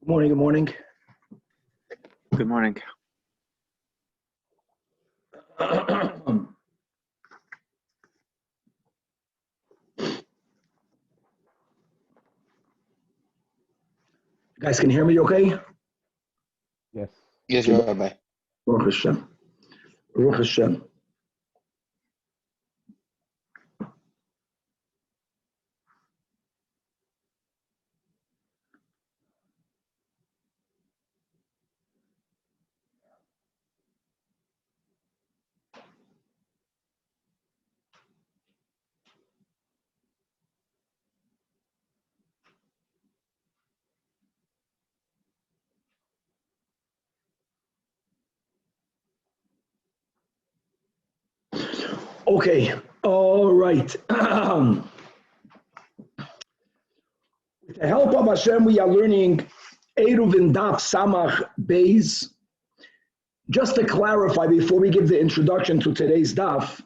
Good morning, good morning. Good morning. You guys can hear me okay? Yes. Yes, Rabbi. Baruch Hashem. Baruch Hashem. Okay, all right. With the help of Hashem, we are learning ERUVIN Daf Samach Beis. Just to clarify, before we give the introduction to today's Daf,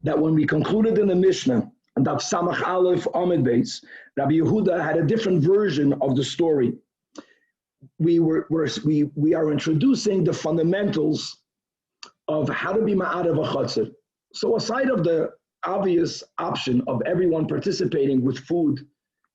that when we concluded in the Mishnah, and Daf Samach Aleph Amid Beis, Rabbi Yehuda had a different version of the story. We are introducing the fundamentals of how to be ma'arev a chatzir. So aside of the obvious option of everyone participating with food,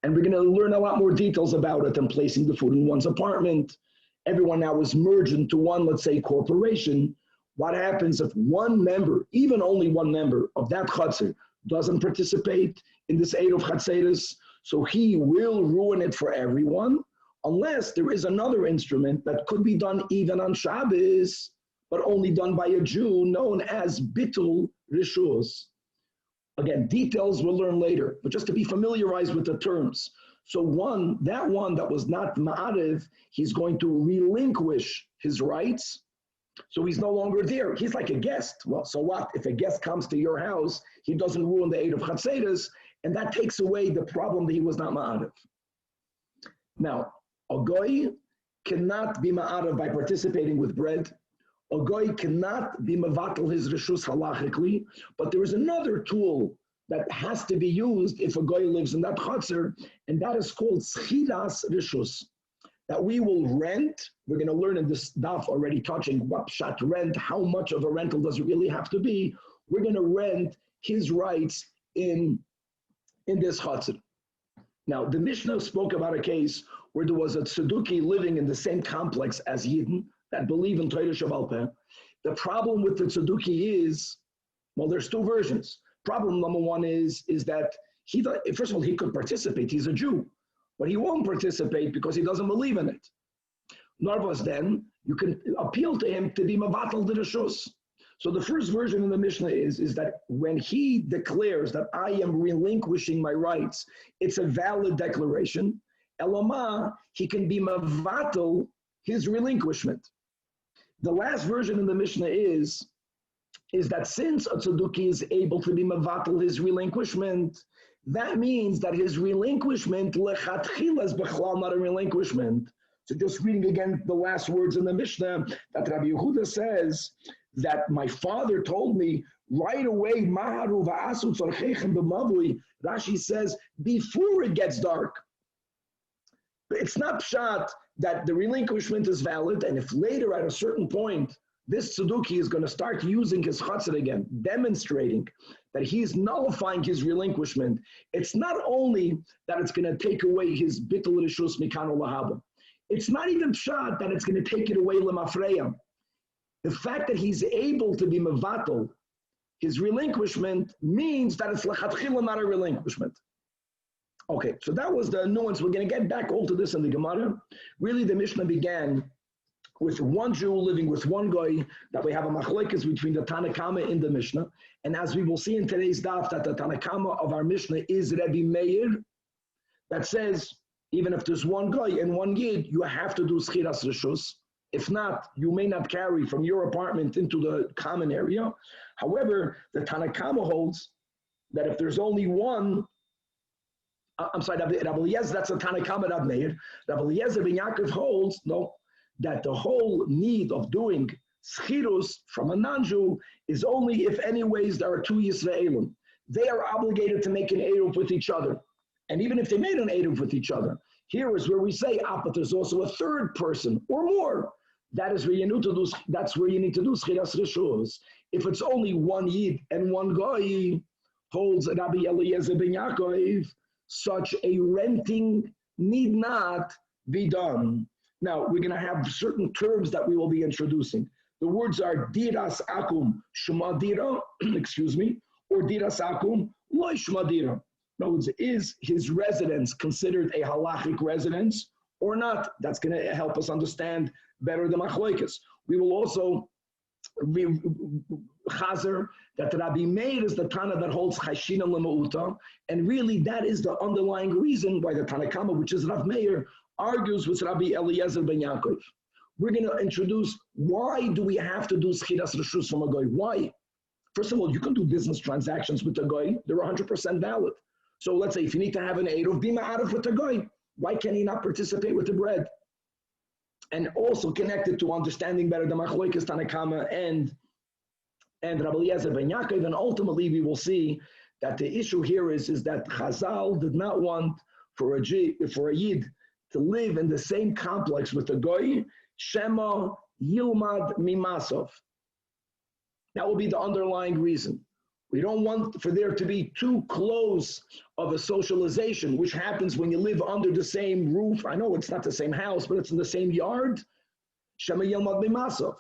and we're going to learn a lot more details about it and placing the food in one's apartment, everyone now is merged into one, let's say, corporation. What happens if one member, even only one member of that chatzir, doesn't participate in this Eruv Chatzeris? So he will ruin it for everyone, unless there is another instrument that could be done even on Shabbos, but only done by a Jew, known as Bitul Rishus. Again, details we'll learn later, but just to be familiarized with the terms. So that one that was not ma'arev, he's going to relinquish his rights, so he's no longer there. He's like a guest. Well, so what? If a guest comes to your house, he doesn't ruin the Eruv Chatzeris, and that takes away the problem that he was not ma'arev. Now, a goy cannot be ma'arev by participating with bread. A goy cannot be mevatel his rishus halachically, but there is another tool that has to be used if a goy lives in that chatzir, and that is called schiras rishus, that we will rent. We're going to learn in this daf already touching what pshat rent, how much of a rental does it really have to be. We're going to rent his rights in this chatzir. Now, the Mishnah spoke about a case where there was a tzeduki living in the same complex as Yidden that believe in Torah Shebaal Peh. The problem with the tzeduki is, well, there's two versions. Problem number one is that first of all, he could participate. He's a Jew, but he won't participate because he doesn't believe in it. Narvas, then, you can appeal to him to be mavatal the rishus. So the first version in the Mishnah is that when he declares that I am relinquishing my rights, it's a valid declaration. Elama, he can be mavatal his relinquishment. The last version in the Mishnah is that since a tzeduki is able to be mavatal his relinquishment, that means that his relinquishment lechatchila is bechlal not a relinquishment. So just reading again the last words in the Mishnah, that Rabbi Yehuda says that my father told me right away, maharu va'asu tzorchechem b'mavui. Rashi says, before it gets dark. It's not pshat that the relinquishment is valid, and if later at a certain point, this tzeduki is going to start using his chatzir again, demonstrating that he's nullifying his relinquishment. It's not only that it's going to take away his bitul rishus mikano lahaba. It's not even pshat that it's going to take it away lemafreya. The fact that he's able to be mevatel his relinquishment means that it's lechatchila not a relinquishment. Okay, so that was the nuance. We're going to get back all to this in the Gemara. Really, the Mishnah began with one Jew living with one guy, that we have a machlekes between the Tanach in the Mishnah. And as we will see in today's daf, that the Tanach of our Mishnah is Rabbi Meir, that says, even if there's one guy and one yid, you have to do schiras rishus. If not, you may not carry from your apartment into the common area. However, the Tanach holds that if there's only one, I'm sorry, Rabbi Eliezer, that's a Tanach Rav Meir. Rabbi Eliezer ben Yaakov holds, no, that the whole need of doing schirus from a non-Jew is only if anyways there are two Yisraelim. They are obligated to make an Eruv with each other. And even if they made an Eruv with each other, Here is where we say, but there's also a third person or more. That is where you need to do. That's where you need to do schiras reshus. If it's only one yid and one goy, holds Rabbi Eliezer ben Yaakov, such a renting need not be done. Now we're going to have certain terms that we will be introducing. The words are diras akum shema dira, excuse me, or diras akum loy shema dira. In other words, is his residence considered a halachic residence or not? That's going to help us understand better the machlokes. We will also chazer that Rabbi Meir is the Tana that holds chashina lemauta, and really that is the underlying reason why the Tanakama, which is Rav Meir, argues with Rabbi Eliezer ben Yaakov. We're going to introduce why do we have to do schiras reshus from a goy? Why? First of all, you can do business transactions with a goy; they're 100% valid. So let's say if you need to have an eruv, be ma'arif with a goy. Why can he not participate with the bread? And also connected to understanding better the machlokes Tanakama and Rabbi Eliezer ben Yaakov, and ultimately we will see that the issue here is that Chazal did not want for a yid to live in the same complex with the goy. Shema yilmad mimasov. That will be the underlying reason. We don't want for there to be too close of a socialization, which happens when you live under the same roof. I know it's not the same house, but it's in the same yard. Shema yilmad mimasov.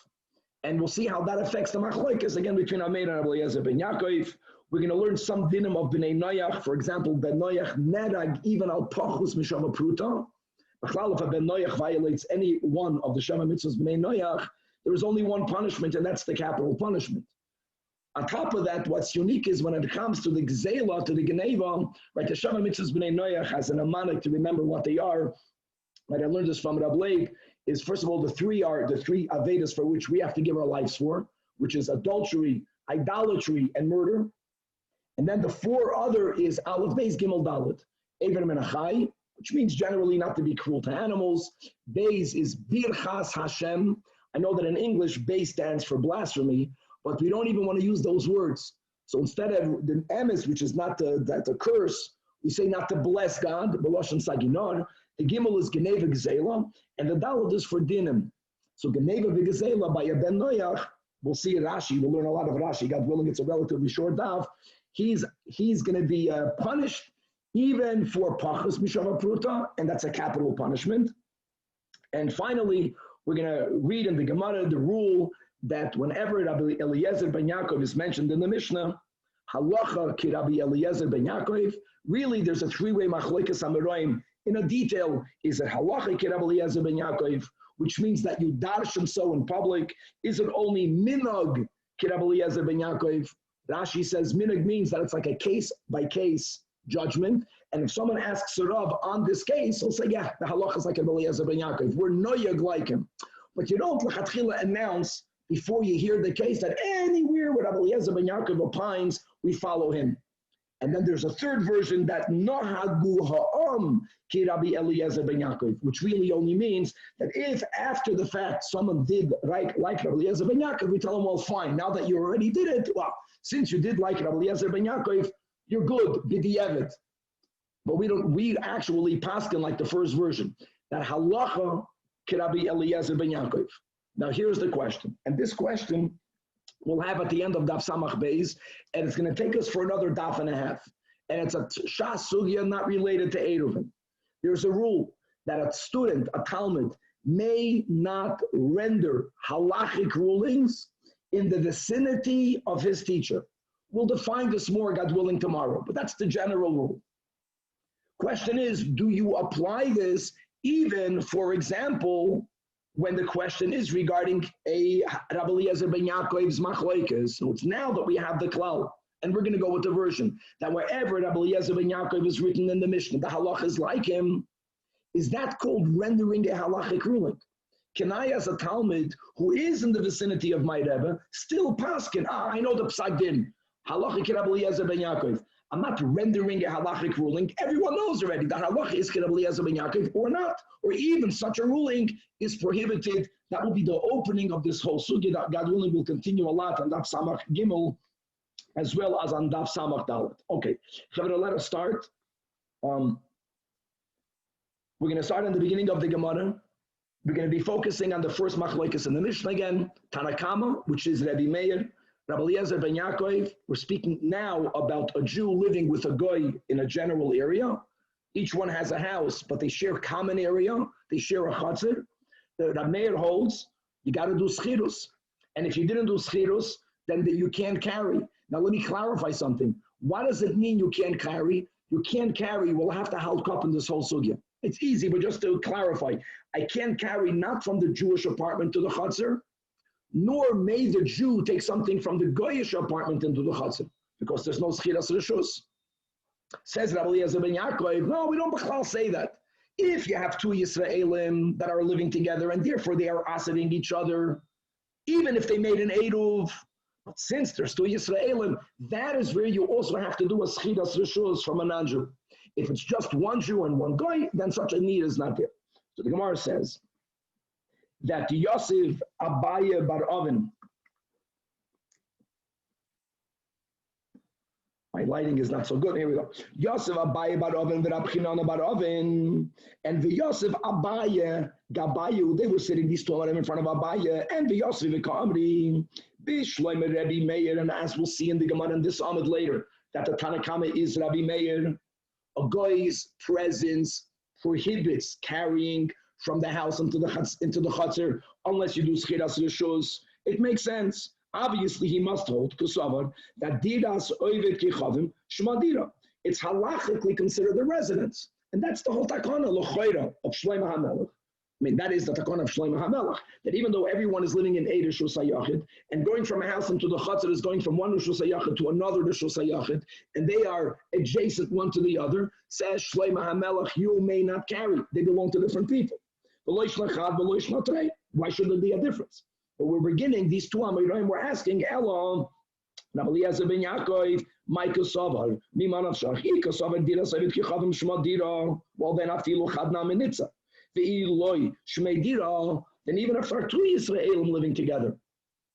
And we'll see how that affects the machlokes again between Amir and Rabbi Eliezer ben Yaakov. We're going to learn some dinim of Bnei Noach. For example, Ben Noach nerag even al pachus mishama pruta. If a Ben Noach violates any one of the Shema mitzvahs Bnei Noach, there is only one punishment, and that's the capital punishment. On top of that, what's unique is when it comes to the gzela, to the geneva, right? The Shema mitzvahs Bnei Noach has an amana to remember what they are. Right? I learned this from Rab Leib. Is first of all the three avedas for which we have to give our lives for, which is adultery, idolatry, and murder. And then the four other is Aleph Beis Gimel Dalet, Even Menachai, which means generally not to be cruel to animals. Beis is Birchas Hashem. I know that in English, Beis stands for blasphemy, but we don't even want to use those words. So instead of the emes, which is not the curse, we say not to bless God, B'lashon Saginon. The Gimel is Geneva Gzela, and the Dalet is for Dinim. So Geneva Gzela by a Ben Noach, we'll see Rashi, we'll learn a lot of Rashi, God willing, it's a relatively short daf. He's going to be punished even for Pachas Mishama Pruta, and that's a capital punishment. And finally, we're going to read in the Gemara the rule that whenever Rabbi Eliezer ben Yaakov is mentioned in the Mishnah, Halacha ki Rabbi Eliezer ben Yaakov, really there's a three-way machlokes Amoraim. In a detail, is it halacha ki Rabbi Eliezer ben Yaakov, which means that you darshan so in public? Is it only minog ki Rabbi Eliezer ben Yaakov? Rashi says minog means that it's like a case-by-case judgment. And if someone asks a Rav on this case, he'll say, yeah, the halacha is like Rabbi Eliezer ben Yaakov. We're noyag like him. But you don't l'chatchila announce before you hear the case that anywhere where Rabbi Eliezer ben Yaakov opines, we follow him. And then there's a third version that Nohagu Ha'am Ki Rabbi Eliezer ben Yaakov, which really only means that if after the fact someone did like Rabbi Eliezer ben Yaakov, we tell them, well, fine, now that you already did it, well, since you did like Rabbi Eliezer ben Yaakov, you're good, b'di'evet. But we actually paskin like the first version, that halacha Ki Rabbi Eliezer ben Yaakov. Now here's the question, and this question we'll have at the end of Daf Samach Beis, and it's going to take us for another daf and a half. And it's a shas sugya not related to ERUVIN. There's a rule that a student, a Talmud, may not render halachic rulings in the vicinity of his teacher. We'll define this more, God willing, tomorrow, but that's the general rule. Question is, do you apply this even, for example, when the question is regarding a Rabbi Eliezer ben Yaakov's machlokes? So it's now that we have the klal, and we're going to go with the version that wherever Rabbi Eliezer ben Yaakov is written in the Mishnah, the halach is like him. Is that called rendering a halachic ruling? Can I, as a Talmud who is in the vicinity of my Rebbe, still paskin? I know the psak din, halachic Rabbi Eliezer ben Yaakov. I'm not rendering a halachic ruling. Everyone knows already that halacha is Rabbi Eliezer ben Yaakov or not, or even such a ruling is prohibited. That will be the opening of this whole sugya that God willing will continue a lot on Daf Samach Gimel as well as on Daf Samach Dalet. Okay, so let us start. We're going to start in the beginning of the Gemara. We're going to be focusing on the first machlokes in the Mishnah again, Tanakama, which is Rabbi Meir, Rabbi Eliezer ben Yaakov. We're speaking now about a Jew living with a goy in a general area. Each one has a house, but they share common area. They share a chatzir. The Rabbi Meir holds, you got to do schirus. And if you didn't do schirus, then you can't carry. Now let me clarify something. What does it mean you can't carry? You can't carry, we'll have to halt up in this whole sugya. It's easy, but just to clarify, I can't carry not from the Jewish apartment to the chutzner, nor may the Jew take something from the Goyish apartment into the chutzner, because there's no schiras rishus. Says Rabbi Eliezer ben Yaakov, no, we don't say that. If you have two Yisraelim that are living together and therefore they are asering each other, even if they made an eruv, but since there's two Yisraelim, that is where you also have to do a schiras rishus from a non-Jew. If it's just one Jew and one guy, then such a need is not there. So the Gemara says that Yosef Abaye bar Oven, my lighting is not so good, here we go. Yosef Abaye bar Oven, V'Rab Chinana bar Oven, and the Yosef Abaye Gabayu, they were sitting these two of them in front of Abaye, and the Yosef V'Kamri, Bishloim Rabbi Meir, and as we'll see in the Gemara in this Amud later, that the Tanakama is Rabbi Meir. A guy's presence prohibits carrying from the house into the chutzner unless you do schiras rishus. It makes sense. Obviously, he must hold kusavar that diras oivet kichavim shmadira. It's halachically considered a residence, and that's the whole takana lochayra of Shlomo HaMelech. I mean, that is the takana of Shlomo HaMelech, that even though everyone is living in a Rishus HaYachid, and going from a house into the chutzner is going from one Rishus HaYachid to another Rishus HaYachid, and they are adjacent one to the other, says Shlomo HaMelech, you may not carry. They belong to different people. Why should there be a difference? But we're beginning, these two Amoraim were asking, Elon, Rabbi Eliezer ben Yaakov, my Kosovar, Mimanav Shachi, Kosovar Dira Savit Kichavim Shmadira, well then Afilu Chadna Menitza. Then even if there are two Yisraelim living together,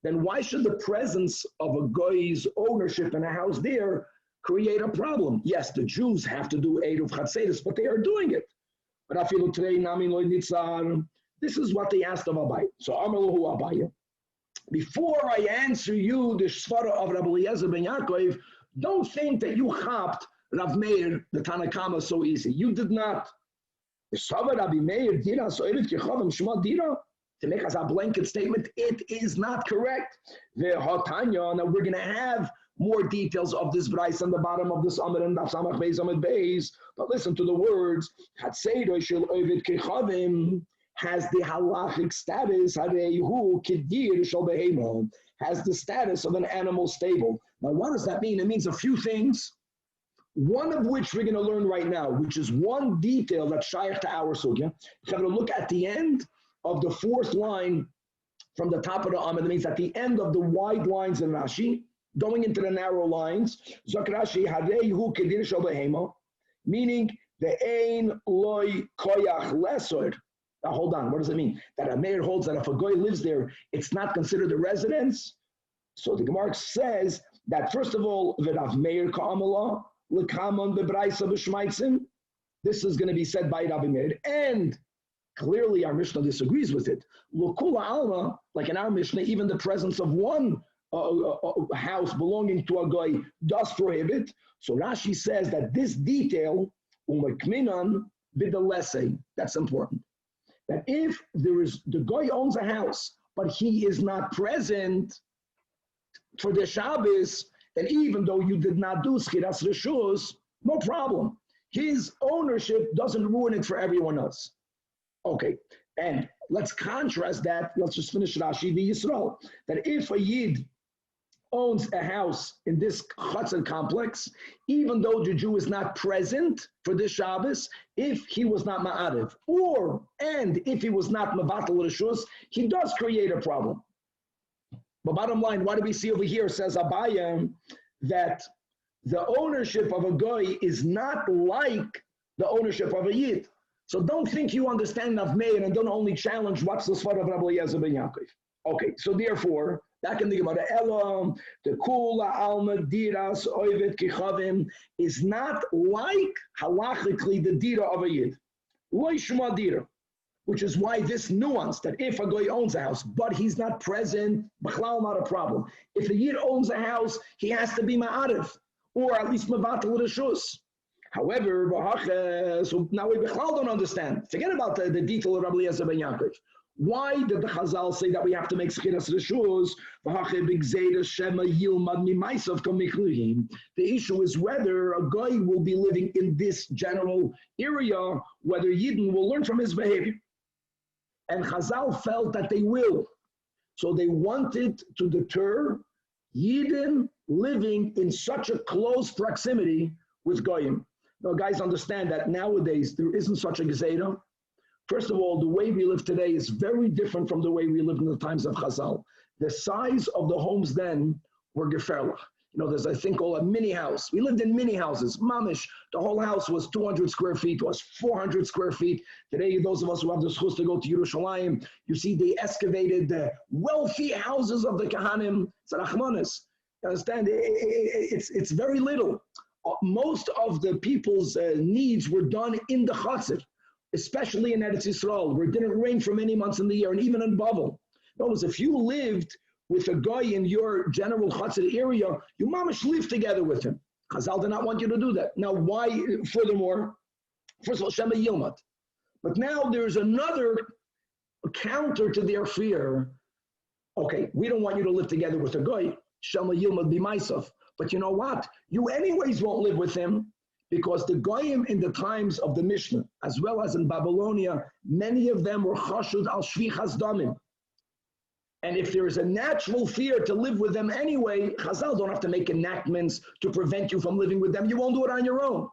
then why should the presence of a guy's ownership in a house there create a problem? Yes, the Jews have to do Eruv Chatzeris, but they are doing it. But this is what they asked of Abai. So Amalahu Abai. Before I answer you the Shvara of Rabbi Eliezer ben Yaakov, don't think that you hopped Rav Meir, the Tanakama, so easy. You did not. To make us a blanket statement, it is not correct. Now we're going to have more details of this Bryce on the bottom of this Amr and Samach Beis Amid Beis. But listen to the words. Has the halachic status, has the status of an animal stable. Now what does that mean? It means a few things. One of which we're going to learn right now, which is one detail that's shaykh to our sugya. We're going to look at the end of the fourth line from the top of the Amud. That means at the end of the wide lines in Rashi, going into the narrow lines. Zok Rashi, Harehu Kedir Shel Behema, meaning the Ein Loi Koyach Lesor. Now hold on, what does it mean? That a mayor holds that if a goy lives there, it's not considered a residence. So the Gemara says that first of all, V'Rav Meir Ka'amala, this is going to be said by Rabbi Meir, and clearly our Mishnah disagrees with it. Like in our Mishnah, even the presence of one house belonging to a guy does prohibit. So Rashi says that this detail, that's important. That if the guy owns a house, but he is not present for the Shabbos, then even though you did not do schiras rishus, no problem. His ownership doesn't ruin it for everyone else. Okay, and let's contrast that. Let's just finish Rashi the Yisrael. That if a Yid owns a house in this chutzner complex, even though the Jew is not present for this Shabbos, if he was not ma'ariv, and if he was not mevatel rishus, he does create a problem. But bottom line, what do we see over here? Says Abaye that the ownership of a goy is not like the ownership of a yid. So don't think you understand Rav Meir and don't only challenge what's the svar of Rabbi Eliezer ben Yaakov. Okay, so therefore, back in the Gemara, Elam, the Kula Alma Diras Oivet Kichavim is not like halachically the Dira of a Yid. which is why this nuance that if a guy owns a house, but he's not present, b'chlal not a problem. If a yid owns a house, he has to be ma'arif, or at least mevatel reshus. However, so now we b'chlal don't understand. Forget about the detail of Rabbi Eliezer ben Yaakov. Why did the Chazal say that we have to make schiras reshus? The issue is whether a guy will be living in this general area, whether Yidden will learn from his behavior. And Chazal felt that they will. So they wanted to deter Yidden living in such a close proximity with Goyim. Now, guys, understand that nowadays there isn't such a gezerah. First of all, the way we live today is very different from the way we lived in the times of Chazal. The size of the homes then were geferlich. There's a thing called a mini house. We lived in mini houses. Mamish, the whole house was 200 square feet, was 400 square feet. Today, those of us who have the schus to go to Yerushalayim, you see they excavated the wealthy houses of the Kahanim. It's Rachmanis. You understand? It's very little. Most of the people's needs were done in the Chatzir, especially in Eretz Yisrael, where it didn't rain for many months in the year, and even in Bavel. Notice, if you lived with a guy in your general Chatzir area, you mamish live together with him. Chazal did not want you to do that. Now, why? Furthermore, first of all, Shema Yilmat. But now there's another counter to their fear. Okay, we don't want you to live together with a guy. Shema Yilmat be myself. But you know what? You anyways won't live with him, because the Goyim in the times of the Mishnah, as well as in Babylonia, many of them were chashud al shvichas damim. And if there is a natural fear to live with them anyway, Chazal don't have to make enactments to prevent you from living with them. You won't do it on your own.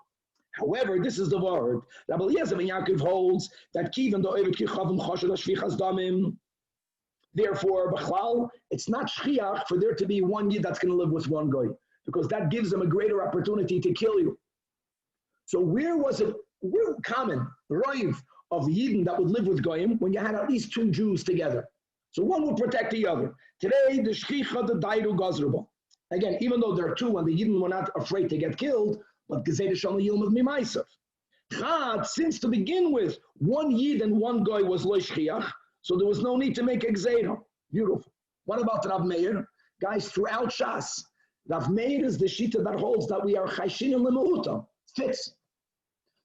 However, this is the word. Rabbi Eliezer ben Yaakov holds that kivan do evet kichavim chashud al shvichas damim. Therefore, b'chlal, it's not shchiach for there to be one yid that's going to live with one guy, because that gives them a greater opportunity to kill you. So where was it common, roiv of Yidden that would live with Goyim when you had at least two Jews together? So one would protect the other. Today, the shchicha, the dairu gazraba. Again, even though there are two and the Yidden were not afraid to get killed, but gezeh shama yilmad mimaisaf. Chad, since to begin with, one Yid and one Goy was lo shchiach, so there was no need to make a gezerah. Beautiful. What about Rav Meir? Guys, throughout Shas, Rav Meir is the shita that holds that we are chayshin l'meuta. Fits.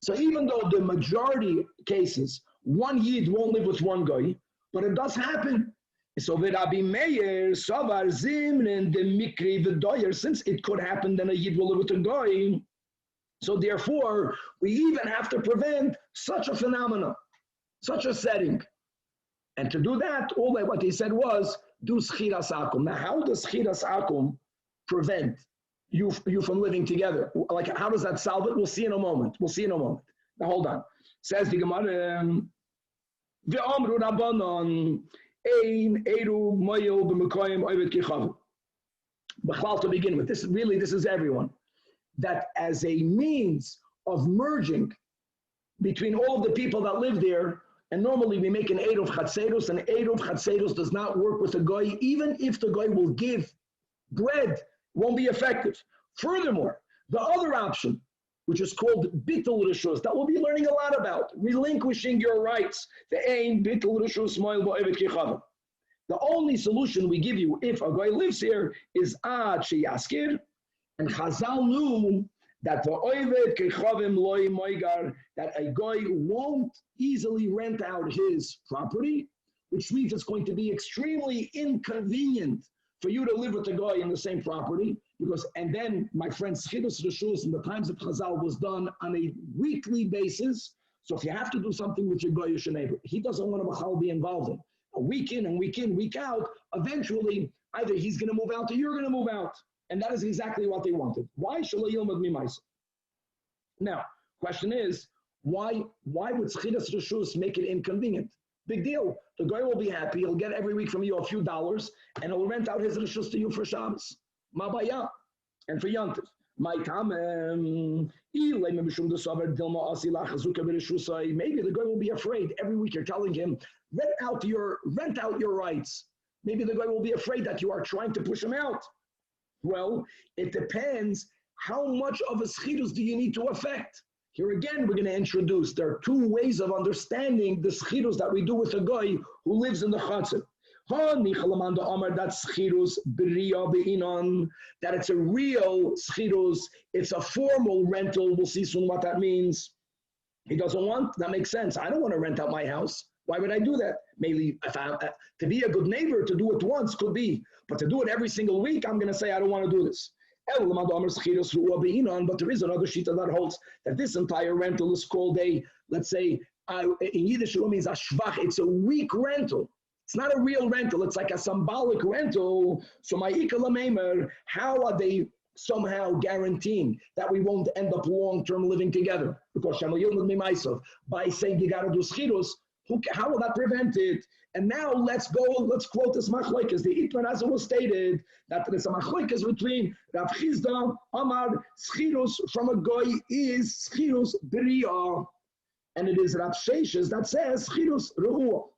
So even though the majority cases, one Yid won't live with one guy, but it does happen. So Rabbi Meir, Savar, Zimrin, the Mikri, the Doyer, since it could happen, then a Yid will live with a guy. So therefore, we even have to prevent such a phenomenon, such a setting. And to do that, all that what he said was, do schiras akum. Now, how does schiras akum prevent you from living together? Like, how does that solve it? We'll see in a moment. Now, hold on. Says the Gemara, Ve'amru Rabbanon, Ein Eru Moyo B'Mekoyim Ovet Kichav. B'chlal, to begin with, this is everyone. That as a means of merging between all of the people that live there, and normally we make an Eruv Chatzeros, and Eruv Chatzeros does not work with a guy, even if the guy will give bread, won't be effective. Furthermore, the other option, which is called Bittul Rishus, that we'll be learning a lot about, relinquishing your rights. The aim, Bittul Rishus, Moil Bo'evet Kichav. The only solution we give you if a guy lives here is Ad Sheyaskir, and Chazal knew that the Oivet Kichavim Loi Moigar, that a guy won't easily rent out his property, which means it's going to be extremely inconvenient for you to live with a guy in the same property, because, and then, my friends, Chidus Rishus in the times of Chazal was done on a weekly basis. So if you have to do something with your goyish neighbor, he doesn't want to be involved in. A week in, week out, eventually, either he's going to move out or you're going to move out. And that is exactly what they wanted. Why Shalom Yilmad Mimaisa? Now, question is, why would Chidus Rishus make it inconvenient? Big deal. The guy will be happy. He'll get every week from you a few dollars, and he'll rent out his rishus to you for Shabbos, Mabaya, and for Yantiv. Maybe the guy will be afraid. Every week you're telling him, rent out your rights. Maybe the guy will be afraid that you are trying to push him out. Well, it depends how much of a schidus do you need to affect. Here again, we're going to introduce, there are two ways of understanding the schirus that we do with a guy who lives in the chatzir. That schirus b'riya be'inon, that it's a real schirus, it's a formal rental. We'll see soon what that means. He doesn't want, that makes sense. I don't want to rent out my house. Why would I do that? Maybe if to be a good neighbor, to do it once could be, but to do it every single week, I'm going to say I don't want to do this. But there is another shita that holds that this entire rental is called a, let's say, in Yiddish it means a shvach. It's a weak rental. It's not a real rental. It's like a symbolic rental. So my ikalamemer, how are they somehow guaranteeing that we won't end up long-term living together? Because by saying you got to do schirus, how will that prevent it? And now let's quote this machlokes. The Itman, as it was stated, that there's a machlokes between Rav Chizda, Amar, schirus from a goy is schirus b'riya, and it is Rav Sheshes that says schirus re'ua.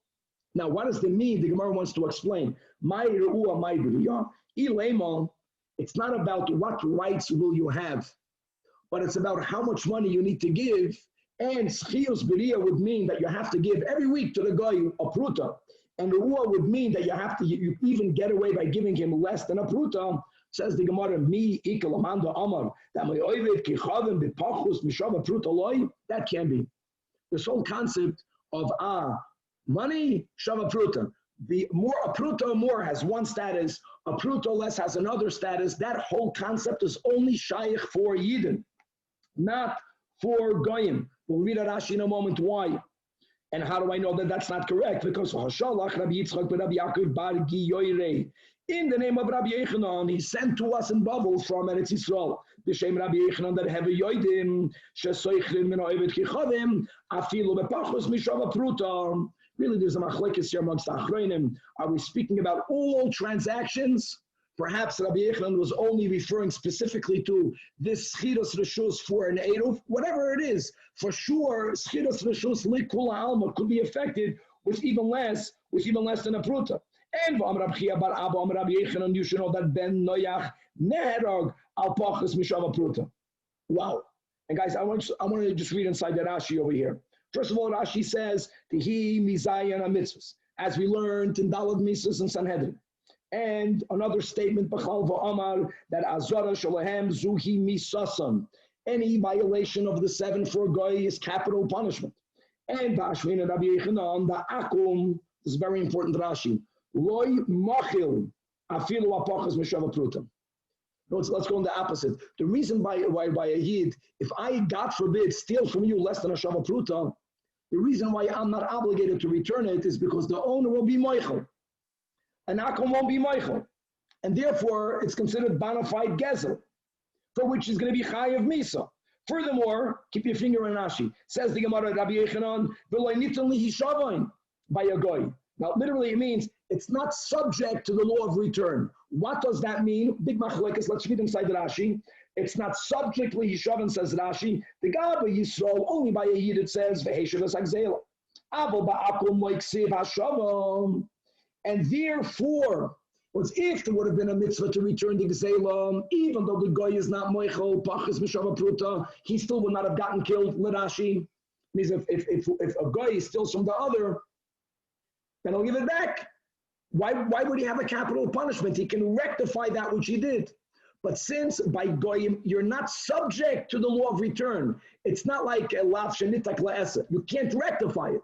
Now, what does it mean? The Gemara wants to explain. My re'ua, my b'riya, ilema. It's not about what rights will you have, but it's about how much money you need to give. And schiyus b'riya would mean that you have to give every week to the guy a pruta. And re'ua would mean that you even get away by giving him less than a pruta. Says the Gemara, mi ikel amanda amar, that my oivet kichavim b'pachus mishava pruta loy, that can be. This whole concept of money, shava pruta. The more a pruta more has one status, a pruta less has another status. That whole concept is only shaykh for Yidden, not for Goyim. We'll read Rashi in a moment why. And how do I know that that's not correct? Because Hashalach Rabbi Yitzchak ben Rabbi Yaakov bar Giyoirei, in the name of Rabbi Yechanan, he sent to us in bubbles from Eretz Yisrael. The same Rabbi Yechanan that have a yoidim shesoichrin min ha'ovet kichavim afilu bepachos mishava pruta. Really, there's a machlekes here amongst the achronim. Are we speaking about all transactions? Perhaps Rabbi Yechanan was only referring specifically to this schirus reshus for an eruv, whatever it is. For sure, schirus reshus likula alma could be affected with even less than a pruta. And Rabbi Yechanan, you should know that Ben Noyach Nerog al pachas mishava pruta. Wow! And guys, I want to just read inside the Rashi over here. First of all, Rashi says, Tihi mizayan mitzvahs, as we learned in Dalad Mises and Sanhedrin. And another statement, B'chal v'amar, that Azara shalahem zuhi misasan. Any violation of the seven for goy is capital punishment. And B'ashvina Rabbi Yechanan, the akum, this is very important, Rashi, loy machil afilu apachas mishava pruta. Let's go on the opposite. The reason why a yid, if I, God forbid, steal from you less than a shava pruta, the reason why I'm not obligated to return it is because the owner will be moichel. And akum won't be moichel. And therefore, it's considered bona fide gezel, for which is going to be chayav misa. Furthermore, keep your finger on Rashi. Says the Gemara, Rabbi Yechanan, v'lo nitan lihi shavain by a goy. Now, literally, it means it's not subject to the law of return. What does that mean? Big machlekes. Let's read inside the Rashi. It's not subject to Yishavan, says Rashi. The Gaba Yisrael, only by a Yid, it says, V'heshav es-hagzela. Avo ba'akum moiksiv hashavam. And therefore, if there would have been a mitzvah to return the gzela, even though the guy is not moichel, pachas mishava pruta, he still would not have gotten killed, Rashi. Means if a guy steals from the other, then he'll give it back. Why would he have a capital punishment? He can rectify that which he did. But since by goyim, you're not subject to the law of return. It's not like a lav shenitak la'esa. You can't rectify it.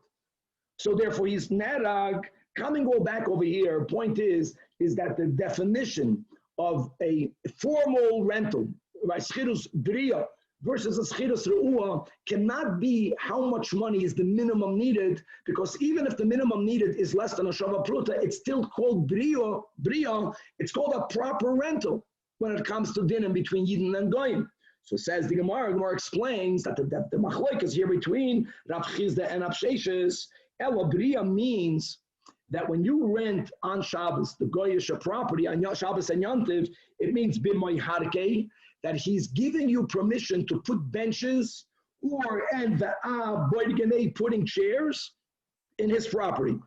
So therefore, he's narag. Coming all back over here, point is that the definition of a formal rental, by schirus b'riya, versus a schirus re'ua cannot be how much money is the minimum needed, because even if the minimum needed is less than a shava pruta, it's still called b'riya. It's called a proper rental when it comes to dinim between Yidden and Goyim. So says the Gemara explains that the machlokes is here between Rav Chizda and Rav Sheshes. Ela b'riya means that when you rent on Shabbos, the Goyish property on Shabbos and Yontiv, it means b'moy harkei, that he's giving you permission to put benches and putting chairs in his property.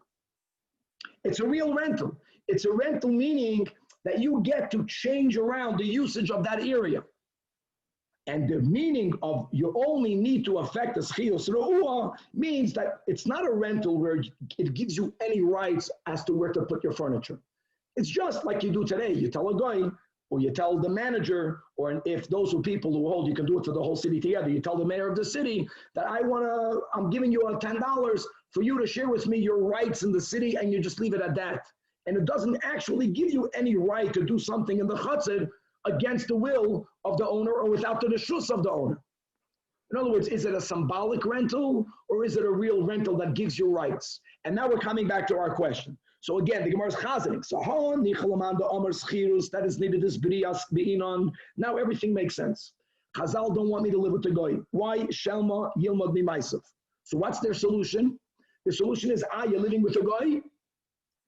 It's a real rental. It's a rental meaning that you get to change around the usage of that area. And the meaning of you only need to affect the shiur re'uah means that it's not a rental where it gives you any rights as to where to put your furniture. It's just like you do today. You tell a guy, or you tell the manager, or if those are people who hold, you can do it for the whole city together. You tell the mayor of the city that I'm giving you $10 for you to share with me your rights in the city, and you just leave it at that. And it doesn't actually give you any right to do something in the chutzner against the will of the owner or without the reshus of the owner. In other words, is it a symbolic rental or is it a real rental that gives you rights? And now we're coming back to our question. So again, the Gemara is chazanik. So that is needed this brias beinon. Now everything makes sense. Chazal don't want me to live with the goy. Why? Shelma yilmad mi ma'asav. So what's their solution? The solution is, you're living with a goy.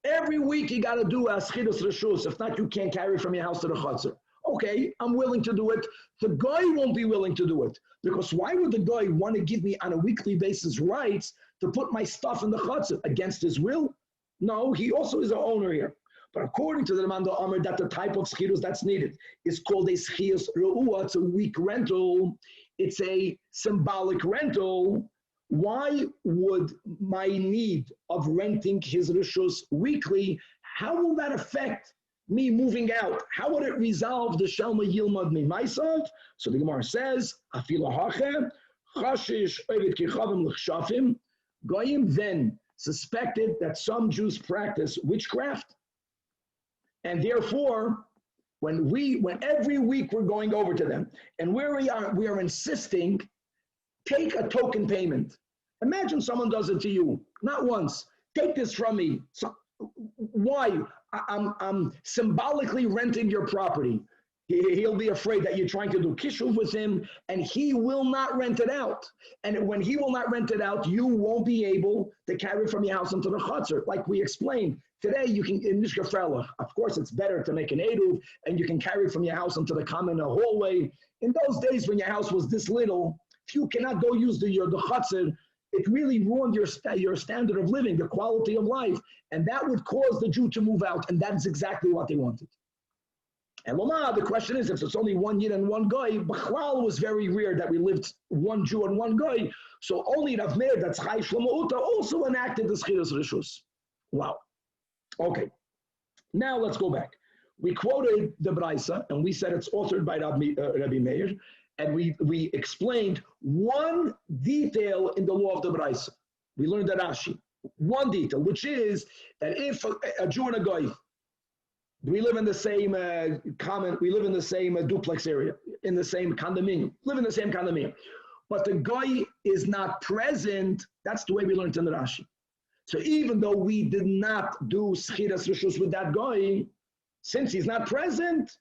Every week you got to do a schidus reshus. If not, you can't carry from your house to the chutzner. Okay, I'm willing to do it. The guy won't be willing to do it. Because why would the guy want to give me on a weekly basis rights to put my stuff in the chutzner against his will? No, he also is an owner here. But according to the Manda Amr, that the type of schirus that's needed is called a shiur re'uah. It's a week rental. It's a symbolic rental. Why would my need of renting his reshus weekly, how will that affect me moving out? How would it resolve the Shelma Yilmad Mi Ma'asav? So the Gemara says, Afila Hache, Chashish Ovid Kichavim L'chshafim, Goyim then suspected that some Jews practice witchcraft, and therefore, when every week we're going over to them, and we are insisting, take a token payment. Imagine someone does it to you, not once. Take this from me. So, why? I'm symbolically renting your property. He'll be afraid that you're trying to do kishuv with him, and he will not rent it out. And when he will not rent it out, you won't be able to carry from your house into the chutzner. Like we explained, today you can, in Mishkafrella, of course it's better to make an eruv, and you can carry from your house into the common hallway. In those days when your house was this little, if you cannot go use the chutzner, it really ruined your standard of living, the quality of life, and that would cause the Jew to move out, and that is exactly what they wanted. And the question is, if it's only one Yid and one Goy, Bechlal was very rare that we lived one Jew and one Goy, so only Rav Meir, that's Chai Shlomo Uta, also enacted the Schirus Reshus. Wow. Okay, now let's go back. We quoted the Braisa, and we said it's authored by Rabbi Meir, and we explained one detail in the law of the Braisa. We learned that Rashi. One detail, which is that if a Jew and a Goy, we live in the same duplex area, in the same condominium, but the guy is not present, that's the way we learned in the Rashi. So even though we did not do schiras reshus with that guy, since he's not present,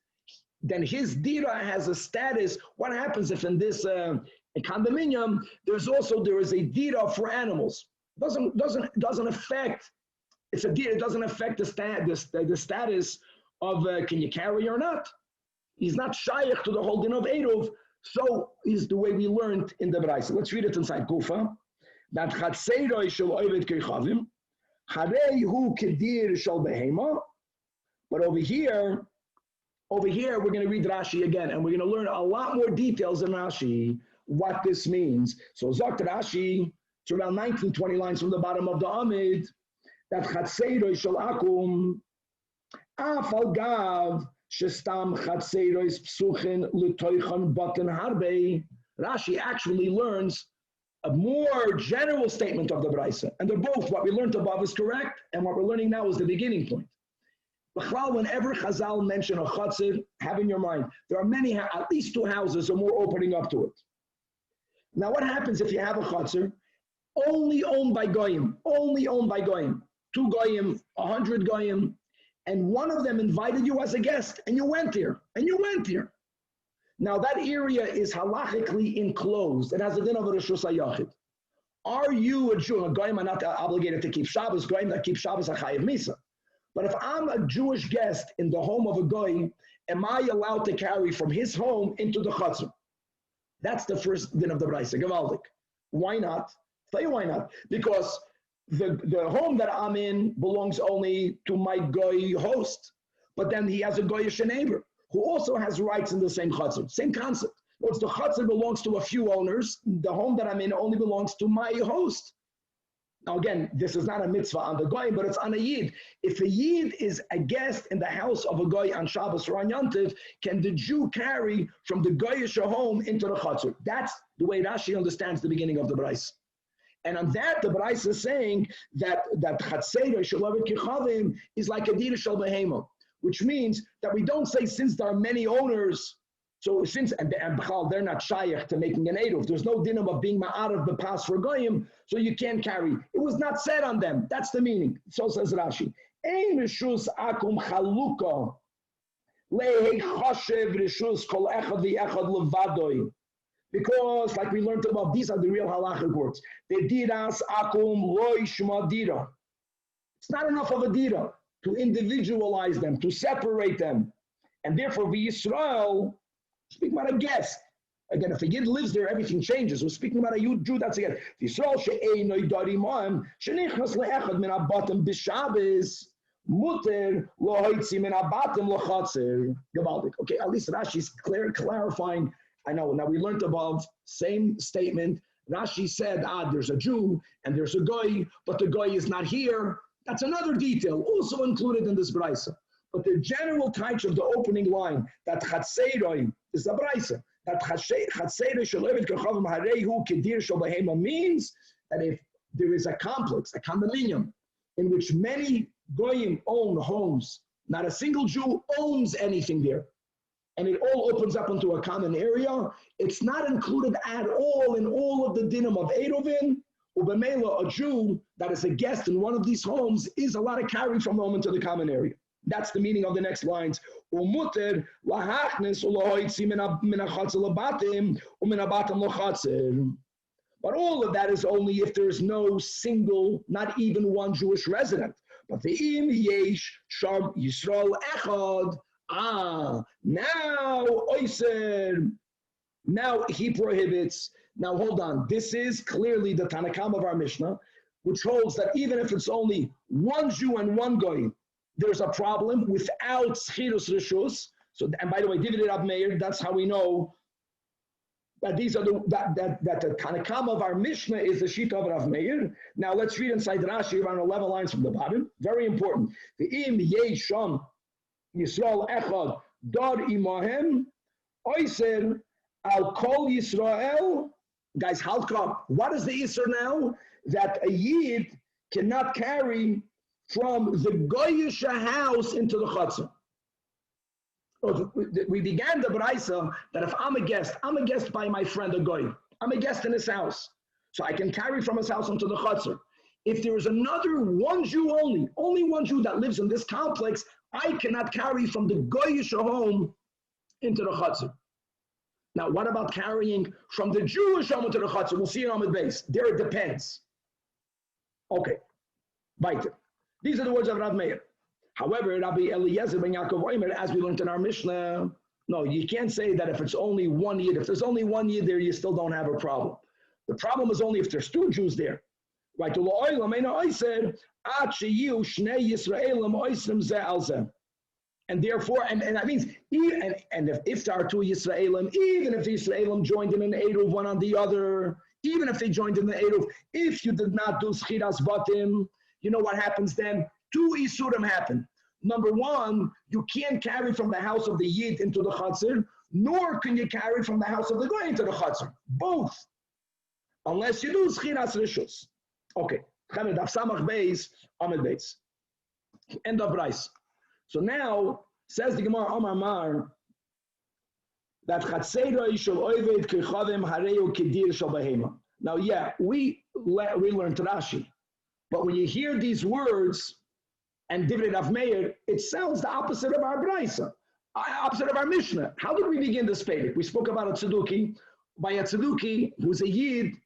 then his dira has a status. What happens if in this condominium, there is a dira for animals? Doesn't affect. It's a dira. It doesn't affect the status of can you carry or not. He's not shaykh to the whole din of eruv. So is the way we learned in the Braisa. Let's read it inside Kufa. That chatzeiroi shel oived kechavim, harei hu kedir shel behema. But over here, we're going to read Rashi again, and we're going to learn a lot more details in Rashi, what this means. So Zakt Rashi, it's around 19, 20 lines from the bottom of the Amid, that Chatzeiroi Shel Akum, Af al Gav, Shestam Chatzeiroi Psuchin L'toichan Batan Harbe. Rashi actually learns a more general statement of the Braisa. And they're both, what we learned above is correct, and what we're learning now is the beginning point. Whenever Chazal mention a chutzner, have in your mind, there are many, at least two houses or more opening up to it. Now what happens if you have a chutzner, only owned by goyim, 2 goyim, 100 goyim, and one of them invited you as a guest, and you went here. Now that area is halachically enclosed. It has a din of a reshus hayachid. Are you a Jew? A goyim are not obligated to keep Shabbos. Goyim that keep Shabbos are chayiv misa. But if I'm a Jewish guest in the home of a goy, am I allowed to carry from his home into the chutzner? That's the first din of the Braisa, Gavaldik. Why not? Tell you why not. Because the home that I'm in belongs only to my goy host, but then he has a goyish neighbor who also has rights in the same chutzner. Same concept. Once the chutzner belongs to a few owners, the home that I'm in only belongs to my host. Now again, this is not a mitzvah on the goy, but it's on a yid. If a yid is a guest in the house of a goy on Shabbos or on Yom Tov, can the Jew carry from the goyish home into the chutzner? That's the way Rashi understands the beginning of the Brais. And on that, the Brais is saying that chatzeder shalavet kichavim is like a dira shel behema, which means that we don't say since there are many owners. So since, and they're not shayach to making an eruv, there's no dinam of being ma'arav b'pas for goyim, so you can't carry. It was not said on them. That's the meaning. So says Rashi. Ein rishus akum chaluka lehei choshev rishus kol echad v'echad levadoi. Because, like we learned above, these are the real halachic words. The diras akum loy shma dira. It's not enough of a dira to individualize them, to separate them. And therefore, v'Yisrael, speaking about a guest. Again, if a Yid lives there, everything changes. We're speaking about a Jew, that's again. Yisrael she'einoi darimam shenichnas le'echad min abatim b'Shabbos muter lo hoitzi min abatim lo chatzer. Gavaldik. Okay, at least Rashi's clarifying. I know. Now we learned above, same statement. Rashi said, there's a Jew and there's a goy, but the goy is not here. That's another detail also included in this brayso. But the general touch of the opening line, that chatzeiroi is the brayso. That chatzeiroi shalevet kachavim harehu kedir shel behema means that if there is a complex, a condominium, in which many goyim own homes, not a single Jew owns anything there, and it all opens up into a common area, it's not included at all in all of the dinim of ERUVIN. Ubemela, a Jew that is a guest in one of these homes is allowed to carry from home into the common area. That's the meaning of the next lines. Umuter lahachnes ulohoitzi min achatzel abatim umin abatim lochatzer. But all of that is only if there's no single, not even one Jewish resident. But the im yesh sham Yisrael echad. Now oiser. Now he prohibits. Now hold on. This is clearly the Tanach of our Mishnah, which holds that even if it's only one Jew and one goy, there's a problem without schirus rishus. So, and by the way, divided Rab Meir, that's how we know that these are that the Tanach of our Mishnah is the shita of Rab Meir. Now let's read inside Rashi around 11 lines from the bottom. Very important. The im yesham Yisrael echad dar imahem oiser al kol Yisrael. Guys, halka. What is the Isser now? That a Yid cannot carry from the goyish house into the chutzner. We began the Braisa that if I'm a guest by my friend a goy. I'm a guest in his house. So I can carry from his house into the chutzner. If there is another one Jew only one Jew that lives in this complex, I cannot carry from the goyish home into the chutzner. Now, what about carrying from the Jewish home into the chutzner? We'll see it on the base. There it depends. Okay. Weiter. These are the words of Rav Meir. However, Rabbi Eliezer ben Yaakov Omer, as we learned in our Mishnah, no, you can't say that if it's only one Yid. If there's only one Yid there, you still don't have a problem. The problem is only if there's two Jews there. Right? And therefore, and that means, if there are two Yisraelim, even if the Yisraelim joined in an Eruv one on the other, even if they joined in the Eruv, if you did not do Schiras Batim, you know what happens then? Two Isurim happen. Number one, you can't carry from the house of the Yid into the Chatzir, nor can you carry from the house of the Goy into the Chatzir. Both. Unless you do Schiras Rishus. Okay. End of Brais. So now, says the Gemara Omar Mar, that now, yeah, we learned Rashi, but when you hear these words and Divrei Rav Meir, it sounds the opposite of our Braisa, opposite of our Mishnah. How did we begin this page? We spoke about a Tzeduki. By a Tzeduki, who's a Yid,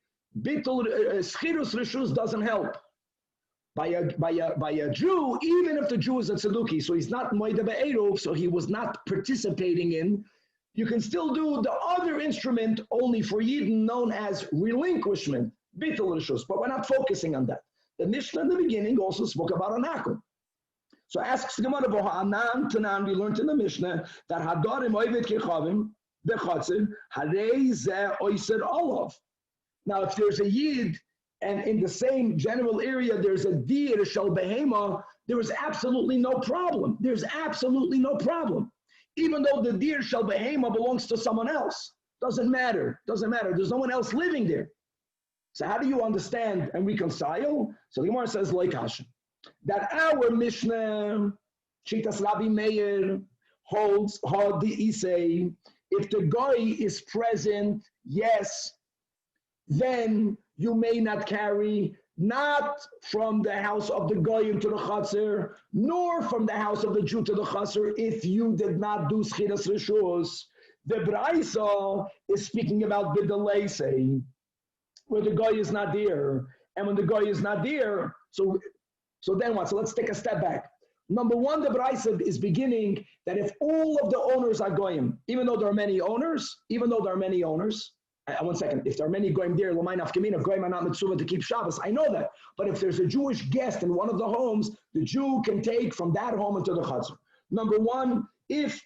Bittul Schirus Rishus doesn't help. By a Jew, even if the Jew is a Tzeduki, so he's not Moida Be'eruv, so he was not participating in, you can still do the other instrument only for Yidden known as relinquishment, Bittul Rishus, but we're not focusing on that. The Mishnah in the beginning also spoke about an akum. So asks the Gemara, Tanan, we learned in the Mishnah that Hadarim Oivet Kechavim, the chatzir, harei zeh oiser olav. Now, if there's a yid and in the same general area there's a deer shel behema, there is absolutely no problem. There's absolutely no problem. Even though the deer shel behema belongs to someone else, doesn't matter. Doesn't matter. There's no one else living there. So how do you understand and reconcile? So the Gemara says like Hashan, that our Mishnah, Shitas Rabbi Meir, holds hard the Isay. If the guy is present, yes, then you may not carry, not from the house of the goyim to the chatzir, nor from the house of the Jew to the chatzir, if you did not do schiras rishus. The Braisa is speaking about the delay, say, where the guy is not there, and when the guy is not there, so then what? So let's take a step back. Number one, the Braisa is beginning that if all of the owners are goyim, even though there are many owners, one second. If there are many goyim there, l'may nafkamina, goyim are not mitzvah to keep Shabbos. I know that. But if there's a Jewish guest in one of the homes, the Jew can take from that home into the chatzor. Number one, if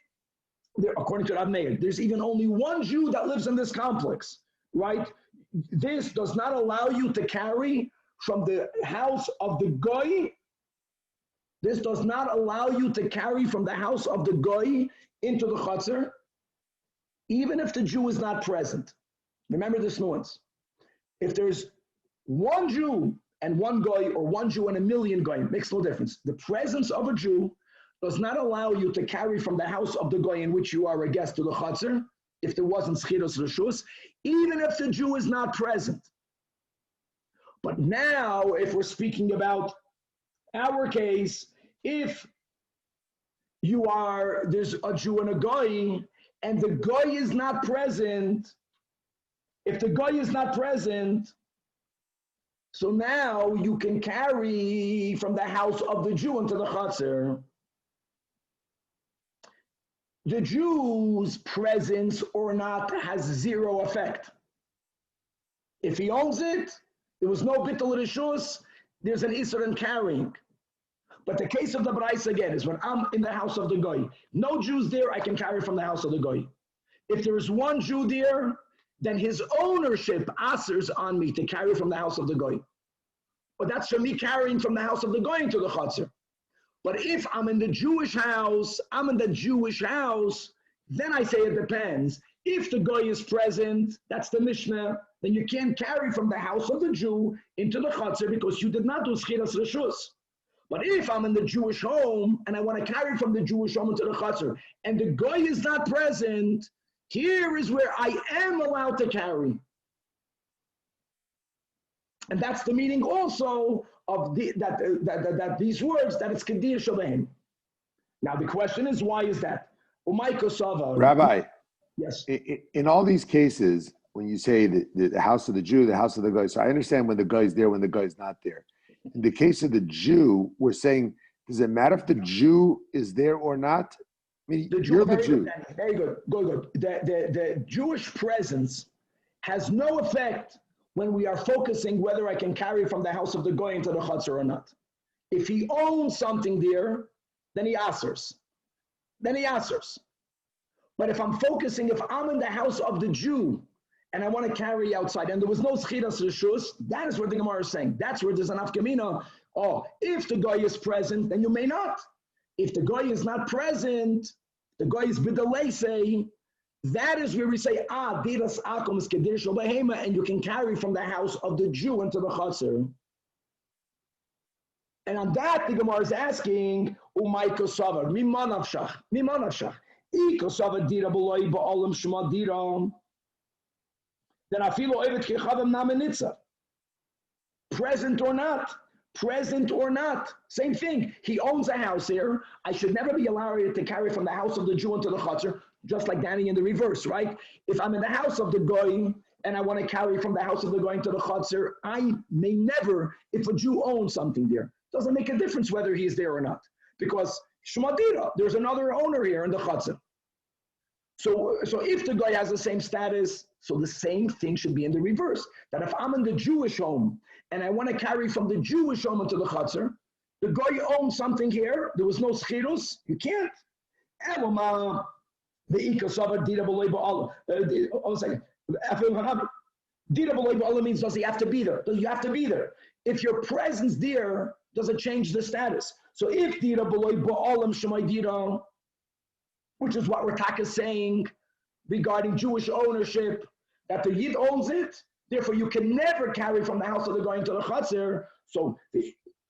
there, according to Rabbi Meir, there's even only one Jew that lives in this complex, right? This does not allow you to carry from the house of the goy. This does not allow you to carry from the house of the goy into the chatzor, even if the Jew is not present. Remember this nuance. If there's one Jew and one goy, or one Jew and a million goy, makes no difference. The presence of a Jew does not allow you to carry from the house of the goy in which you are a guest to the chatzor, if there wasn't schiros reshus, even if the Jew is not present. But now, if we're speaking about our case, if there's a Jew and a goy, and the goy is not present, if the guy is not present, so now you can carry from the house of the Jew into the chatzir. The Jew's presence or not has zero effect. If he owns it, there was no bittul rishus, there's an isur in carrying. But the case of the Braisa again is when I'm in the house of the guy, no Jews there, I can carry from the house of the guy. If there is one Jew there, then his ownership asers on me to carry from the house of the goy. But that's for me carrying from the house of the goy into the chatzir. But if I'm in the Jewish house, then I say it depends. If the goy is present, that's the Mishnah, then you can't carry from the house of the Jew into the chatzir because you did not do schiras reshus. But if I'm in the Jewish home and I want to carry from the Jewish home into the chatzir, and the goy is not present, here is where I am allowed to carry. And that's the meaning also of that these words, that it's Kedir Shalem. Now the question is, why is that? Rabbi, yes. In all these cases, when you say the house of the Jew, the house of the guy, so I understand when the guy is there, when the guy is not there. In the case of the Jew, we're saying, does it matter if the Jew is there or not? I mean, you're the Jew. Very good. Good. The Jewish presence has no effect when we are focusing whether I can carry from the house of the goy into the chatzor or not. If he owns something there, then he asers. But if I'm focusing, if I'm in the house of the Jew and I want to carry outside, and there was no schiras reshus, that is what the Gemara is saying. That's where there's an afkamina. Oh, if the guy is present, then you may not. If the guy is not present, the guy is b'delay say, that is where we say, diras akum is kedir shel behema, and you can carry from the house of the Jew into the chatzir. And on that, the Gemara is asking, umay kosavar, mimanavshach, I kosavar dira b'loy ba'olam shema dira, then afilo evet kechavim namenitza. Present or not, same thing. He owns a house here. I should never be allowed to carry from the house of the Jew into the chatzir, just like Danny in the reverse, right? If I'm in the house of the goy and I want to carry from the house of the goy into the chatzir, I may never, if a Jew owns something there, doesn't make a difference whether he's there or not, because shmadira, there's another owner here in the chatzir. So if the guy has the same status, so the same thing should be in the reverse. That if I'm in the Jewish home and I want to carry from the Jewish home into the chatzir, the guy owns something here, there was no schirus, you can't. The ikasava dira b'loy ba'al. One second. Dira b'loy ba'al means does he have to be there? Does you have to be there? If your presence there doesn't change the status. So if dira b'loy ba'alim shemay dira, which is what Ratak is saying regarding Jewish ownership, that the Yid owns it, therefore you can never carry from the house of the Goy into the Chatzir. So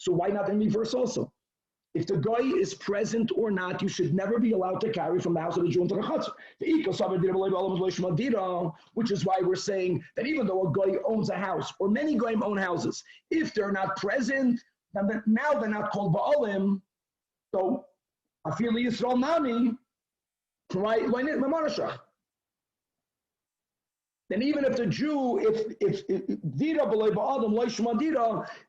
why not in reverse also? If the Goy is present or not, you should never be allowed to carry from the house of the Jew into the Chatzir. Which is why we're saying that even though a Goy owns a house, or many Goyim own houses, if they're not present, then now they're not called Ba'alim. So, Afil Yisrael Nami, then even if the Jew,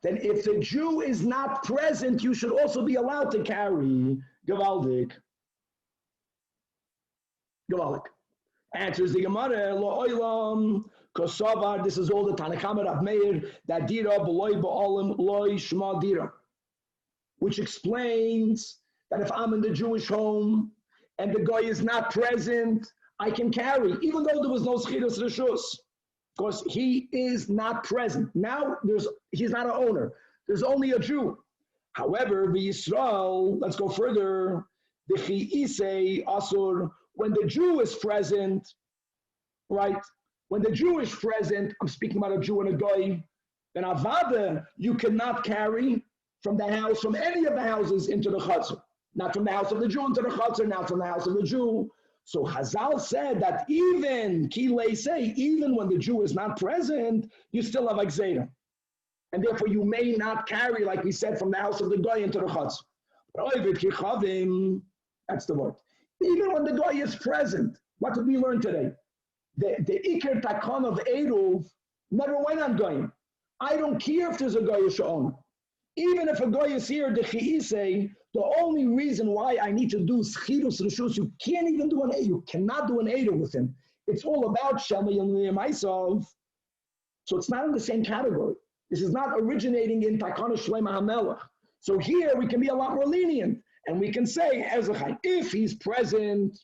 then if the Jew is not present, you should also be allowed to carry Gavaldik. Answers the Gemara, Kosovar, this is all the Tanach of Meir, that Dira B'loy Ba'alim Loy Shma Dira, which explains that if I'm in the Jewish home and the guy is not present, I can carry, even though there was no Schirus Rishus, because he is not present. Now he's not an owner. There's only a Jew. However, the Yisrael, let's go further, the Chi'isei Asur, when the Jew is present, right? When the Jew is present, I'm speaking about a Jew and a Goy, then Avada, you cannot carry from the house, from any of the houses into the Chatzar. Not from the house of the Jew into the Chatzar, not from the house of the Jew. So Hazal said that even when the Jew is not present, you still have Exera. And therefore you may not carry, like we said, from the house of the Goy into the Chatzar. That's the word. Even when the Goy is present, what did we learn today? The Iker Takon of Eruv never went on Goyim. I don't care if there's a Goyish owner. Even if a Goy is here, the Chi'isei, the only reason why I need to do Schirus Rishus, you can't even do an Eruv. You cannot do an Eruv with him. It's all about Shema Yom myself. So it's not in the same category. This is not originating in Takana Shlema HaMelech. So here we can be a lot more lenient. And we can say, Ezechai, if he's present,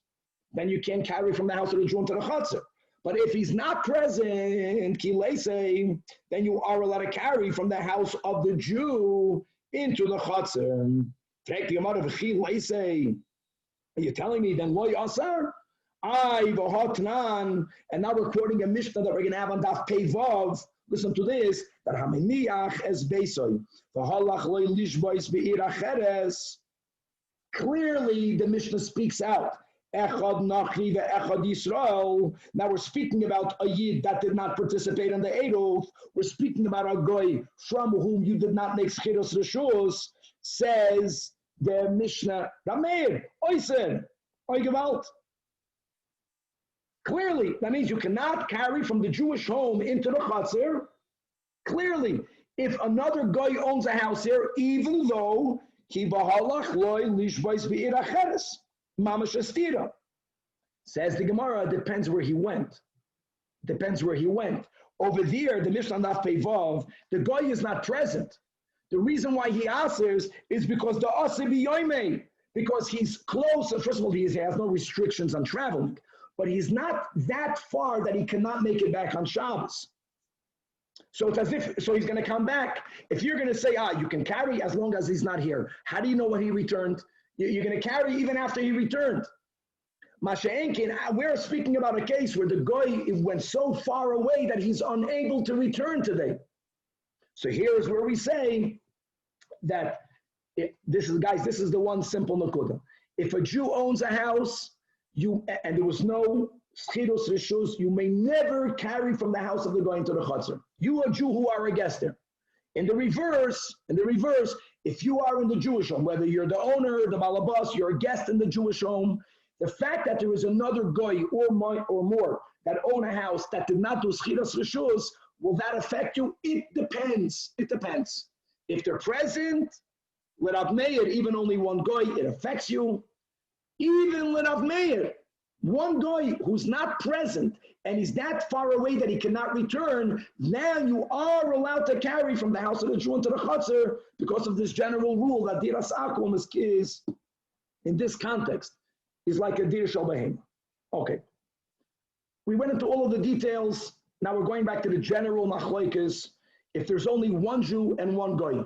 then you can't carry from the house of the Jew into the Chatzar. But if he's not present, Kilese, then you are allowed to carry from the house of the Jew into the Chatzar. Take the amount of Kilese. Are you telling me then Loy Asar? And now we're quoting a Mishnah that we're going to have on Daf Peivav. Listen to this. That Hameniach es Beisoy. V'halach loy lishbois be'ir acheres. Clearly, the Mishnah speaks out. Echad Nachri ve'echad Yisrael. Now we're speaking about a Yid that did not participate in the Eruv. We're speaking about a Goy from whom you did not make Schirus Rishus. Says the Mishnah, Rameir, Oyser, Oygevalt. Clearly, that means you cannot carry from the Jewish home into the Chatzir. Clearly, if another Goy owns a house here, even though Ki b'halach loy lishbois be'ir acheres, mamash astira. Says the Gemara, depends where he went. Depends where he went. Over there, the Mishnah Daf Peivav, the Goy is not present. The reason why he answers is because the Asir b'yoymei, because he's close. First of all, he has no restrictions on traveling, but he's not that far that he cannot make it back on Shabbos. So it's as if, so he's going to come back. If you're going to say, you can carry as long as he's not here. How do you know when he returned? You're going to carry even after he returned. Masha'enkin, we're speaking about a case where the Goy went so far away that he's unable to return today. So here's where we say that, this is the one simple nakuda. If a Jew owns a house, and there was no Schirus Rishus, you may never carry from the house of the Goy into the Chatzar. You, a Jew who are a guest there. In the reverse, if you are in the Jewish home, whether you're the owner, the balabas, you're a guest in the Jewish home, the fact that there is another Goy or more that own a house that did not do Schirus Rishus, will that affect you? It depends. It depends. If they're present, let Rav Meir, even only one Goy, it affects you. Even let Rav Meir, one Goy who's not present and he's that far away that he cannot return, now you are allowed to carry from the house of the Jew into the Chatzar because of this general rule that Diras Akum is, in this context, is like a Dir Shal Behema. Okay. We went into all of the details. Now we're going back to the general machlokes. If there's only one Jew and one goy.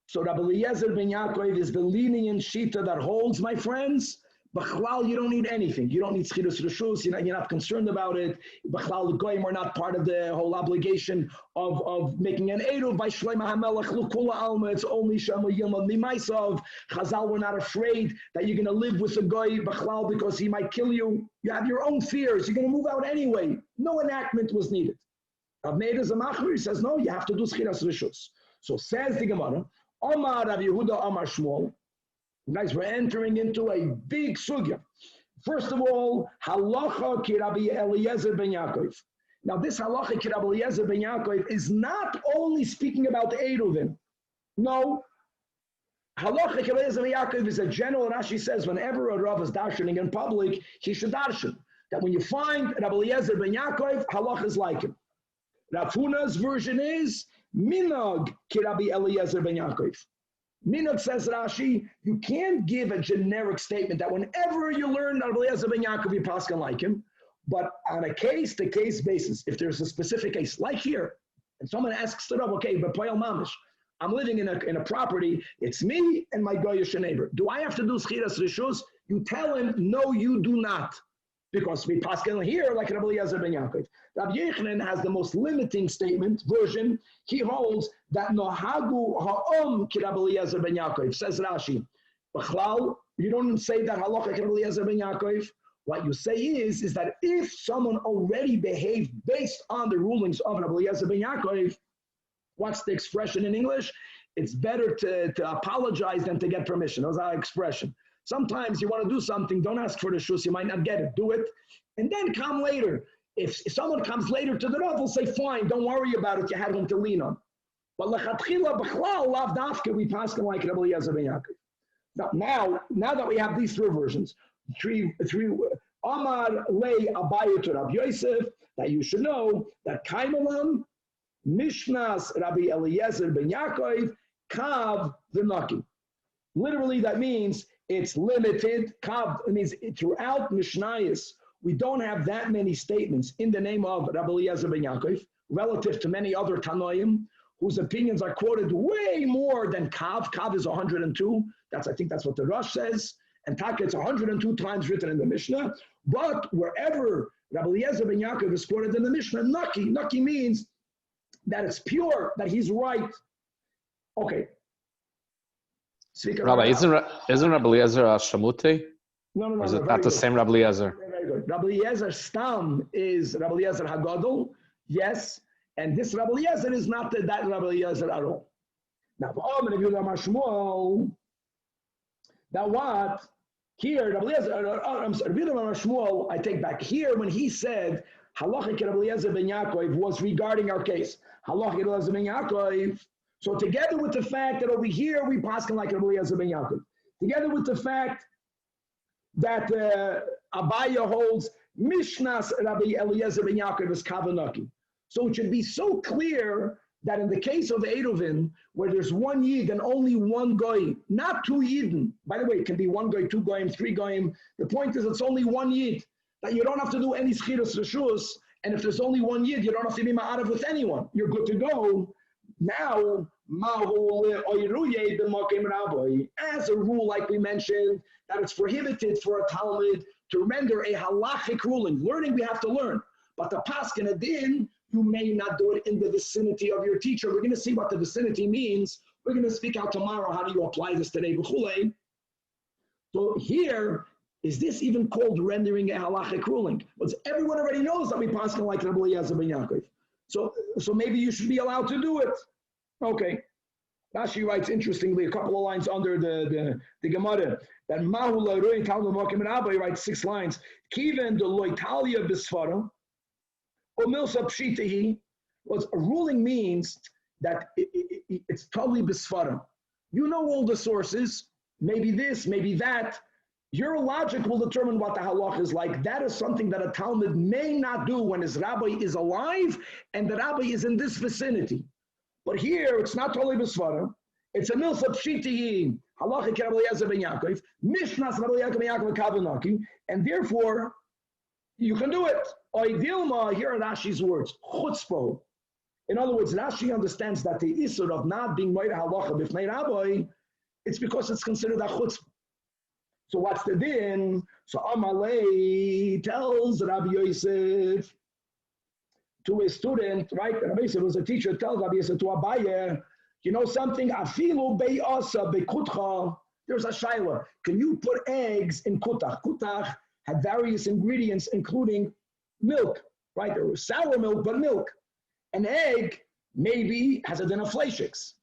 So Rabbi Eliezer ben Yaakov is the lenient shita that holds, my friends. B'chlal, you don't need anything. You don't need schirus reshus. You're not concerned about it. B'chlal, the goyim are not part of the whole obligation of making an eruv by Shlomo HaMelech. L'kula alma, it's only shema yilmad mimaisav. Chazal, we're not afraid that you're going to live with a goy b'chlal because he might kill you. You have your own fears. You're going to move out anyway. No enactment was needed. Rav Meir is a machmir. He says, no, you have to do schirus reshus. So says the Gemara, Omar Rav Yehuda Omar Shmuel. Guys, we're entering into a big sugya. First of all, halacha ki Rabbi Eliezer ben Yaakov. Now, this halacha ki Rabbi Eliezer ben Yaakov is not only speaking about ERUVIN. No. Halacha ki Rabbi Eliezer ben Yaakov is a general. Rashi says whenever a Rav is darshaning in public, he should darshan. That when you find Rabbi Eliezer ben Yaakov, halacha is like him. Rav Huna's version is minag ki Rabbi Eliezer ben Yaakov. Minag, says Rashi, you can't give a generic statement that whenever you learn Rabbi Eliezer ben Yaakov, you paskin like him, but on a case-to-case basis, if there's a specific case, like here, and someone asks the Rav, okay, but Poyal Mamish, I'm living in a property, it's me and my goyish neighbor. Do I have to do schiras rishus? You tell him, no, you do not. Because we paskin here like Rabbi Eliezer ben Yaakov. Rabbi Yochanan has the most limiting version. He holds that nohagu ha'om ki Rabbi Eliezer ben Yaakov. Says Rashi, b'chlal, you don't say that halacha ki Rabbi Eliezer ben Yaakov. What you say is that if someone already behaved based on the rulings of Rabbi Eliezer ben Yaakov, what's the expression in English? It's better to apologize than to get permission. That's our expression. Sometimes you want to do something, don't ask for the shus, you might not get it. Do it, and then come later. If someone comes later to the Rav, we'll say, fine, don't worry about it, you had one to lean on. But lechatchila b'chlal lav dafka, we pass them like Rabbi Eliezer ben Yaakov. Now that we have these three versions, three Amar lei Abaye to Rabbi Yosef, that you should know that Kaimalam, Mishnahs Rabbi Eliezer ben Yaakov, Kav v'naki. Literally, that means it's limited. Kav, it means throughout Mishnayos, we don't have that many statements in the name of Rabbi Eliezer ben Yaakov, relative to many other Tanoim, whose opinions are quoted way more than Kav. Kav is 102. I think that's what the Rosh says. And Taka, it's 102 times written in the Mishnah. But wherever Rabbi Eliezer ben Yaakov is quoted in the Mishnah, Naki means that it's pure, that he's right. Okay. Rabbi, isn't Rabbi Eliezer a Shamute? No. Or is it not the same Rabbi Eliezer? Very good. Rabbi Eliezer Stam is Rabbi Eliezer Hagadol, yes, and this Rabbi Eliezer is not that Rabbi Eliezer at all. Now, that what? Here, Rabbi Shmuel, I take back. Here, when he said, Halacha Rabbi Eliezer ben Yaakov was regarding our case. Halacha Rabbi Eliezer ben Yaakov. So together with the fact that over here we paskin like Rabbi Eliezer ben Yaakov, together with the fact that Abaya holds Mishnahs Rabbi Eliezer ben Yaakov is Kavanaki. So it should be so clear that in the case of ERUVIN, where there's one Yid and only one Goy, not two Yidden. By the way, it can be one Goy, two Goyim, three Goyim. The point is it's only one Yid, that you don't have to do any Schiras Reshus, and if there's only one Yid, you don't have to be ma'arav with anyone. You're good to go. Now, as a rule, like we mentioned, that it's prohibited for a Talmud to render a halachic ruling. Learning, we have to learn. But the paskin adin, you may not do it in the vicinity of your teacher. We're going to see what the vicinity means. We're going to speak out tomorrow. How do you apply this today? So here, is this even called rendering a halachic ruling? Because everyone already knows that we paskin like Rabbi Eliezer ben Yaakov. So maybe you should be allowed to do it. Okay. Rashi writes interestingly a couple of lines under the Gemara that Mahu La'roi Talmud Mokim and Abba, he writes 6 lines. Kiven de Loitalia Bisfara, or Milsa Pshitahi, was a ruling means that it's totally Bisfara. You know all the sources, maybe this, maybe that. Your logic will determine what the halach is like. That is something that a Talmud may not do when his rabbi is alive and the rabbi is in this vicinity. But here, it's not totally Bisvara. It's a milsa pshitihi, halacha Rabbi Eliezer ben Yaakov, Mishnahs Rabbi Eliezer ben Yaakov Kavanaki, and therefore, you can do it. Oidilma, here are Rashi's words, chutzpo. In other words, Rashi understands that the issur of not being moed halacha b'fnei rabbi, it's because it's considered a chutzpah. So what's the din? So Amalei tells Rabbi Yosef to his student, right? Rabbi Yosef was a teacher, tells Rabbi Yosef to Abaye, you know something? Afilu be'asa be'kutcha. There's a shaila. Can you put eggs in kutach? Kutach had various ingredients, including milk, right? There was sour milk, but milk. An egg maybe has a din of fleishiks.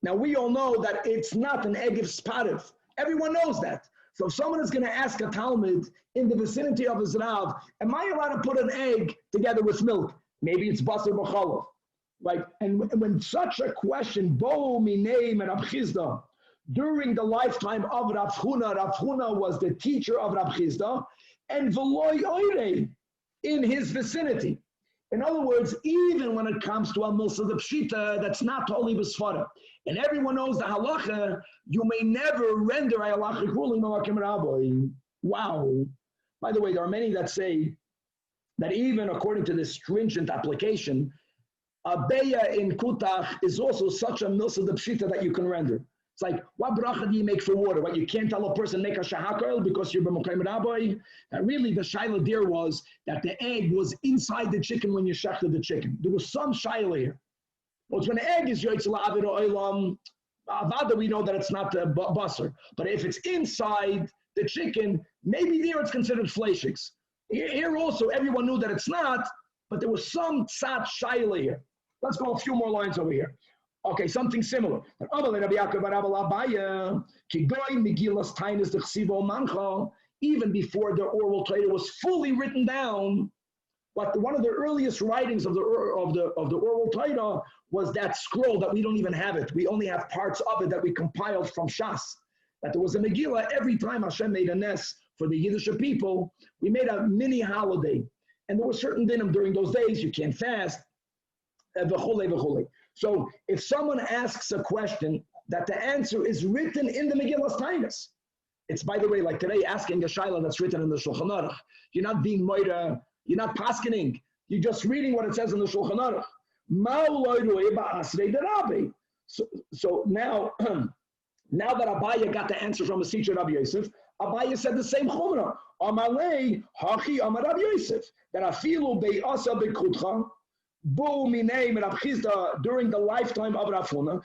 Now we all know that it's not an egg of spativ. Everyone knows that. So if someone is going to ask a Talmud in the vicinity of his Rav, am I allowed to put an egg together with milk? Maybe it's basar b'cholov, right? And when such a question, bo minei and Rav Chizda, during the lifetime of Rav Huna was the teacher of Rav Chizda, and v'loy oirei, in his vicinity. In other words, even when it comes to a milsa the pshita, that's not totally b'sfara. And everyone knows the halacha, you may never render a halachic ruling malakim rabbi. Wow. By the way, there are many that say that even according to this stringent application, a beya in kutach is also such a milsa the pshita that you can render. It's like, what bracha do you make for water? What, you can't tell a person make a shahakal because you're b'mokayim rabbi? And really the shaila there was that the egg was inside the chicken when you shechted the chicken. There was some shaila here. Well, when the egg is yoytz la'avir oilam, avada, we know that it's not basar. But if it's inside the chicken, maybe there it's considered fleishiks. Here also, everyone knew that it's not, but there was some tzat shaila here. Let's go a few more lines over here. Okay, something similar. Even before the oral Torah was fully written down, but one of the earliest writings of the oral Torah was that scroll that we don't even have it. We only have parts of it that we compiled from Shas. That there was a Megillah every time Hashem made a nes for the Yiddish people. We made a mini holiday, and there were certain dinim during those days. You can't fast. So if someone asks a question that the answer is written in the Megillah's Tainus, it's, by the way, like today asking a shaila that's written in the Shulchan Aruch. You're not being moira, you're not paskening, you're just reading what it says in the Shulchan Aruch. So now, now that Abaye got the answer from his teacher Rabbi Yosef, Abaye said the same chumrah. Amalei hachi amar Rabbi Yosef that afilu be'asa be'kutcha during the lifetime of Rav Huna.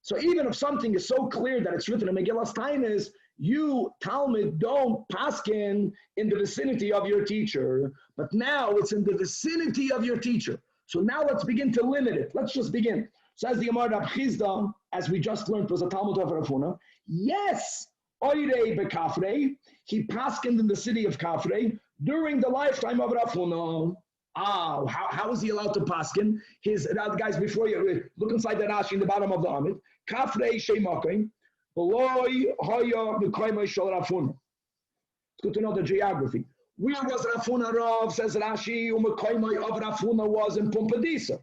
So even if something is so clear that it's written in Megillas Tainus, you, Talmud, don't paskin in the vicinity of your teacher, but now it's in the vicinity of your teacher. So now let's begin to limit it. Let's just begin. Says the Amar Rav Chizda, as we just learned, was a Talmud of Rav Huna. Yes, Oirei bekafrei, he paskined in the city of Kafrei during the lifetime of Rav Huna. How is he allowed to paskin? His guys, before you look inside the Rashi in the bottom of the Amid, Kafrei Sheimakim, Beloy Haya B'Kaimai Shal Rav Huna. It's good to know the geography. Where was Rav Huna Rav? Says Rashi, U'Mekaimai of Rav Huna was in Pumpadisa.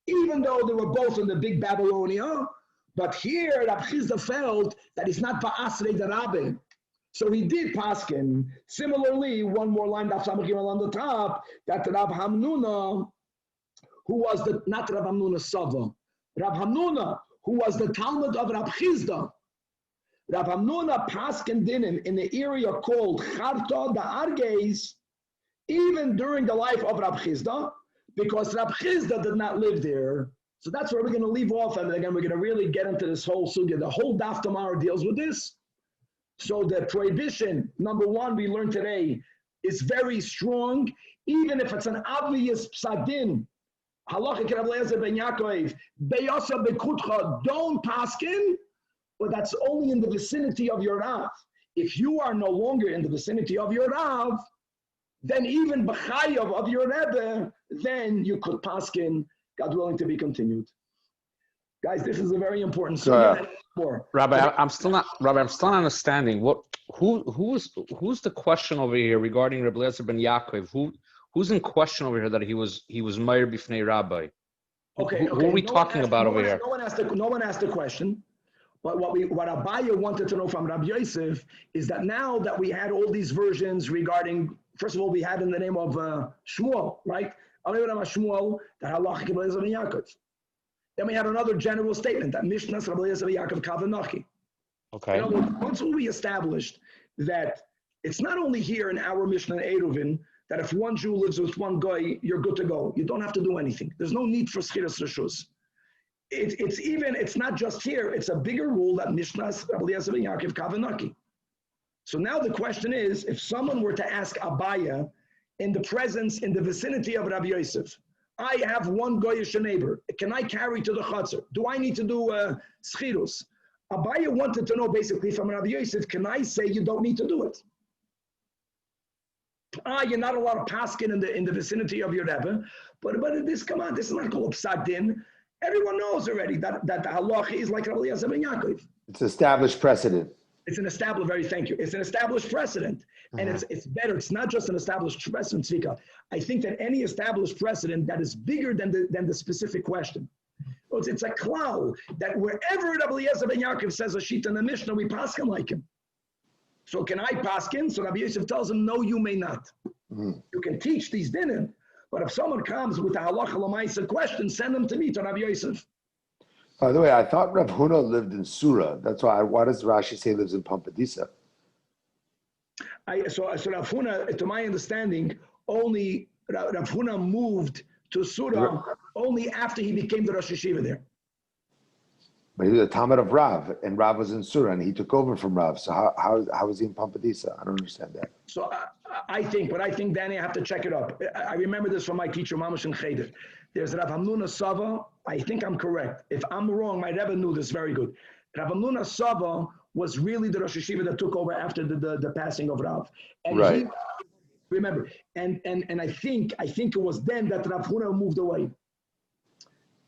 Even though they were both in the big Babylonia, but here Rav Chizda felt that it's not Ba'asrei the Rabbi. So he did paskin. Similarly, one more line on the top, that Rav Hamnuna, who was the, not Rav Hamnuna Sava, Rav Hamnuna, who was the Talmud of Rav Chizda. Rav Hamnuna paskin dinim in the area called Charta da Argeis, even during the life of Rav Chizda, because Rav Chizda did not live there. So that's where we're going to leave off, and again, we're going to really get into this whole sugya. The whole daf tomorrow deals with this. So the prohibition, number one, we learned today, is very strong, even if it's an obvious psadin. Halacha Rabbi ZAJAC ben Yaakov, beyasa bekutcha, don't paskin, but that's only in the vicinity of your Rav. If you are no longer in the vicinity of your Rav, then even b'chayav of your Rebbe, then you could paskin, God willing, to be continued. Guys, this is a very important thing. Rabbi, I'm still not understanding who's the question over here regarding Rabbi ZAJAC ben Yaakov? Who's in question over here that he was Meir Bifnei Rabbi? Okay, who are we talking about over here? No one asked the question. But what Abaya wanted to know from Rabbi Yosef is that now that we had all these versions regarding, first of all, we had in the name of Shmuel, right? Shmuel, that halachic Rabbi Eliezer ben Yaakov. Then we had another general statement that Mishnah Rabbi Eliezer ben Yaakov Kavanachi. Okay. In other words, once we established that it's not only here in our Mishnah in ERUVIN that if one Jew lives with one guy, you're good to go. You don't have to do anything. There's no need for schiras reshus. It's not just here. It's a bigger rule that Mishnah Rabbi Eliezer ben Yaakov Kavanachi. So now the question is, if someone were to ask Abaya in the vicinity of Rabbi Yosef, I have one goyish neighbor. Can I carry to the chutzner? Do I need to do schirus? Abaya wanted to know basically from Rabbi Yosef, can I say you don't need to do it? You're not allowed to paskin in the vicinity of your Rebbe, but this, come on, this is not called psak din. Everyone knows already that the halacha is like Rabbi Eliezer ben Yaakov. It's established precedent. It's an established, thank you. It's an established precedent. And it's better. It's not just an established precedent, Tzvika. I think that any established precedent that is bigger than the specific question. It's a klal that wherever Rabbi Eliezer ben Yaakov says a sheet in the Mishnah, we paskin like him. So can I paskin? So Rabbi Yosef tells him, no, you may not. You can teach these dinim, but if someone comes with a halacha l'maisa question, send them to me, to Rabbi Yosef. By the way, I thought Rav Huna lived in Surah. That's why. Why does Rashi say he lives in Pampadisa? So Rav Huna, to my understanding, only Rav Huna moved to Surah only after he became the Rosh Yeshiva there. But he was a Talmud of Rav, and Rav was in Surah, and he took over from Rav. So how was he in Pampadisa? I don't understand that. So I think, Danny, I have to check it up. I remember this from my teacher, Mamash and Cheder. There's Rav Hamnuna Sava. I think I'm correct. If I'm wrong, my Rebbe knew this very good. Rav Hamnuna Sava was really the Rosh Yeshiva that took over after the passing of Rav. And right. Remember, and I think it was then that Rav Huna moved away.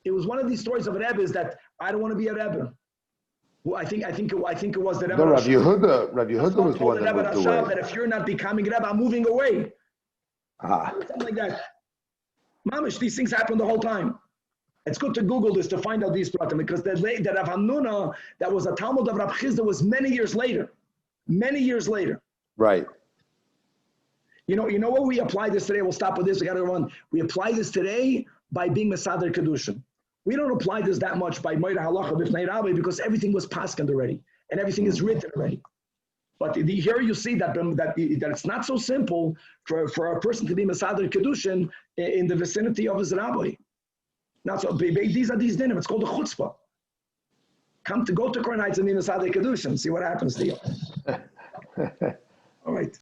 It was one of these stories of Rebbe's that I don't want to be a Rebbe. Well, I think it was the Rebbe. No, Rav Yehuda was the one that moved away. That if you're not becoming Rebbe, I'm moving away. Something like that. Mamish, these things happen the whole time. It's good to Google this to find out these pratim, because the Rav Hamnuna, that was a Talmud of Rav Chizda, was many years later. Many years later. Right. You know what we apply this today? We'll stop with this. We got to run. We apply this today by being Mesader Kedushin. We don't apply this that much by Moira Halacha B'fnei Rabbi because everything was pasked already and everything is written already. But here you see that it's not so simple for a person to be Mesader Kedushin in the vicinity of his rabbi. Not so. These are these dinim. It's called a chutzpah. Go to Koren Heights and be Mesader Kedushin. See what happens to you. All right.